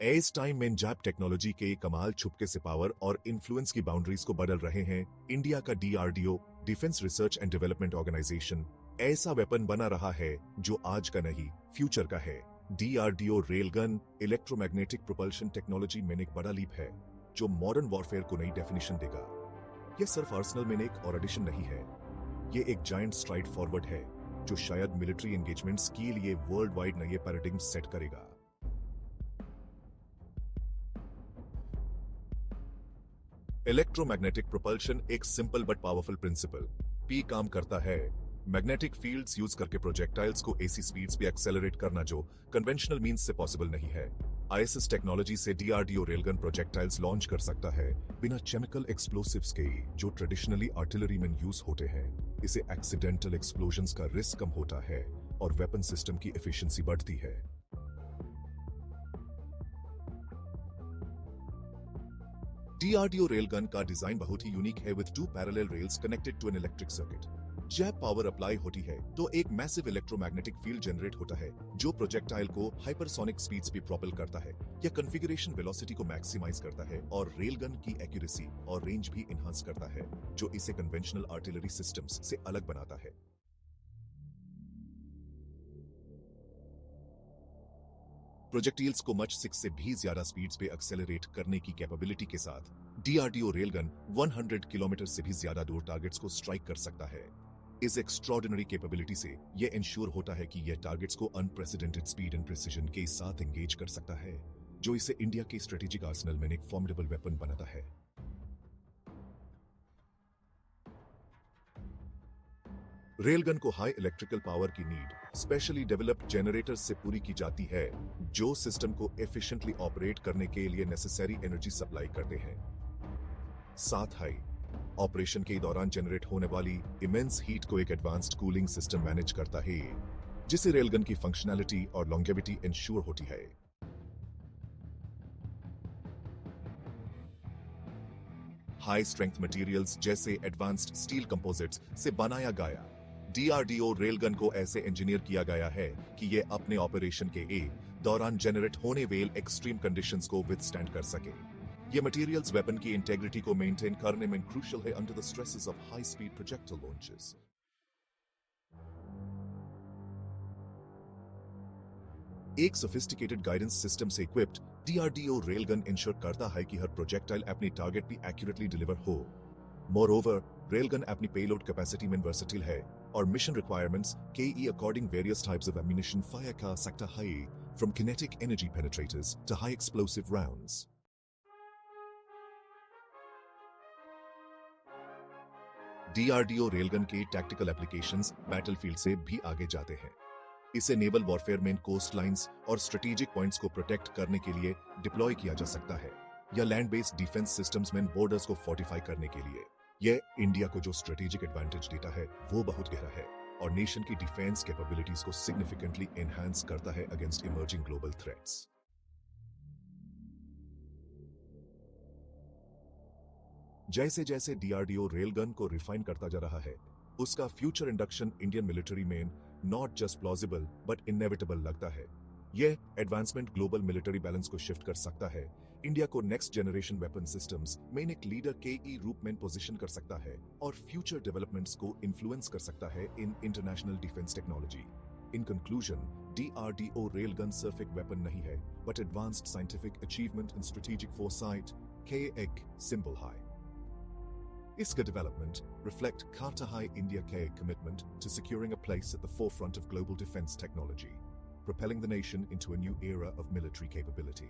इस टाइम में JAP technology के कमाल छुपके से पावर और इन्फ्लुएंस की बाउंड्रीज को बदल रहे हैं। इंडिया का DRDO, defence research and development organisation, ऐसा वेपन बना रहा है जो आज का नहीं, फ्यूचर का है। DRDO railgun electromagnetic propulsion technology में एक बड़ा लीप है जो मॉडर्न वॉरफेयर को नई डेफिनेशन देगा। यह सिर्फ आर्सेनल में एक और एडिशन नहीं है, ये एक जायंट स्ट्राइड फॉरवर्ड है जो शायद मिलिट्री एंगेजमेंट्स के लिए वर्ल्ड वाइड नए पैराडिग्म सेट करेगा। इलेक्ट्रोमैग्नेटिक प्रोपल्शन एक सिंपल बट पावरफुल प्रिंसिपल पी काम करता है। मैग्नेटिक फील्ड्स यूज करके प्रोजेक्टाइल्स को एसी स्पीड्स पे एक्सेलरेट करना जो कन्वेंशनल मींस से पॉसिबल नहीं है। आईएसएस टेक्नोलॉजी से डीआरडीओ रेलगन प्रोजेक्टाइल्स लॉन्च कर सकता है बिना केमिकल एक्सप्लोसिव्स के जो ट्रेडिशनली आर्टिलरी में यूज होते हैं। इसे एक्सीडेंटल एक्सप्लोजन्स का रिस्क कम होता है और वेपन सिस्टम की एफिशिएंसी बढ़ती है। डीआरडीओ रेलगन का डिजाइन बहुत ही यूनिक है with 2 parallel rails connected to an electric circuit. जब पावर अप्लाई होती है तो एक मैसिव इलेक्ट्रोमैग्नेटिक फील्ड जनरेट होता है जो प्रोजेक्टाइल को हाइपरसोनिक स्पीड्स पे प्रोपेल करता है। यह कॉन्फ़िगरेशन वेलोसिटी को मैक्सिमाइज करता है और रेलगन की एक्यूरेसी और रेंज भी एनहांस करता है जो इसे कन्वेंशनल आर्टिलरी सिस्टम्स से अलग बनाता है। प्रोजेक्टिल्स को मच 6 से भी ज्यादा स्पीड्स पे एक्सेलरेट करने की कैपेबिलिटी के साथ डीआरडीओ रेलगन 100 किलोमीटर से भी ज्यादा दूर टारगेट्स को स्ट्राइक कर सकता है। इस एक्स्ट्रॉर्डिनरी कैपेबिलिटी से यह इंश्योर होता है कि यह टारगेट्स को अनप्रेसिडेंटेड स्पीड एंड प्रिसिजन के साथ एंगेज कर सकता है जो इसे इंडिया के स्ट्रेटेजिक आर्सेनल में एक फॉर्मिडेबल वेपन बनाता है। रेलगन को हाई इलेक्ट्रिकल पावर की नीड स्पेशली डेवलप्ड जनरेटर्स से पूरी की जाती है जो सिस्टम को एफिशिएंटली ऑपरेट करने के लिए नेसेसरी एनर्जी सप्लाई करते हैं। साथ ही ऑपरेशन के दौरान जनरेट होने वाली इमेंस हीट को एक एडवांस्ड कूलिंग सिस्टम मैनेज करता है जिससे रेलगन की फंक्शनैलिटी और लॉन्गेविटी इंश्योर होती है। हाई स्ट्रेंथ मटेरियल्स जैसे एडवांस्ड स्टील कंपोजिट्स से बनाया गया डीआरडीओ रेलगन को ऐसे इंजीनियर किया गया है कि यह अपने ऑपरेशन के दौरान जनरेट होने वाले एक्सट्रीम कंडीशंस को विथस्टैंड कर सके। ये मटेरियल्स वेपन की इंटेग्रिटी को मेंटेन करने में क्रूशियल है under the stresses of high speed projectile launches. एक सोफिस्टिकेटेड गाइडेंस सिस्टम से इक्विप्ड डीआरडीओ रेलगन इंश्योर करता है कि हर प्रोजेक्टाइल अपनी टारगेट पे एक्यूरेटली डिलीवर हो। मोरओवर, रेलगन अपनी पेलोड कैपेसिटी में वर्सेटाइल है और मिशन रिक्वायरमेंट्स के according various types of ammunition fire कर सकता है from kinetic energy penetrators to high explosive rounds. DRDO railgun के टैक्टिकल एप्लीकेशंस बैटलफील्ड से भी आगे जाते हैं। इसे नेवल वॉरफेयर में कोस्ट लाइंस और स्ट्रेटेजिक पॉइंट्स को प्रोटेक्ट करने के लिए डिप्लॉय किया जा सकता है या लैंड बेस्ड डिफेंस सिस्टम्स में बॉर्डर्स को फोर्टिफाई करने के लिए। यह इंडिया को जो स्ट्रेटेजिक एडवांटेज देता है वो बहुत गहरा है और नेशन की डिफेंस कैपेबिलिटीज को सिग्निफिकेंटली एनहांस करता है अगेंस्ट इमर्जिंग ग्लोबल थ्रेट्स। जैसे जैसे डीआरडीओ रेलगन को रिफाइन करता जा रहा है उसका फ्यूचर इंडक्शन इंडियन मिलिट्री में not just plausible but inevitable लगता है। यह एडवांसमेंट ग्लोबल मिलिट्री बैलेंस को शिफ्ट कर सकता है, इंडिया को नेक्स्ट जनरेशन वेपन सिस्टम्स में एक लीडर के रूप में पोजीशन कर सकता है और फ्यूचर डेवलपमेंट्स को इन्फ्लुएंस कर सकता है in international defence technology. In conclusion, DRDO railgun सिर्फ एक वेपन नहीं है but advanced scientific achievement in strategic foresight के एक सिंबल है। इसका development reflect Carter High India K commitment to securing a place at the forefront of global defense technology, propelling the nation into a new era of military capability.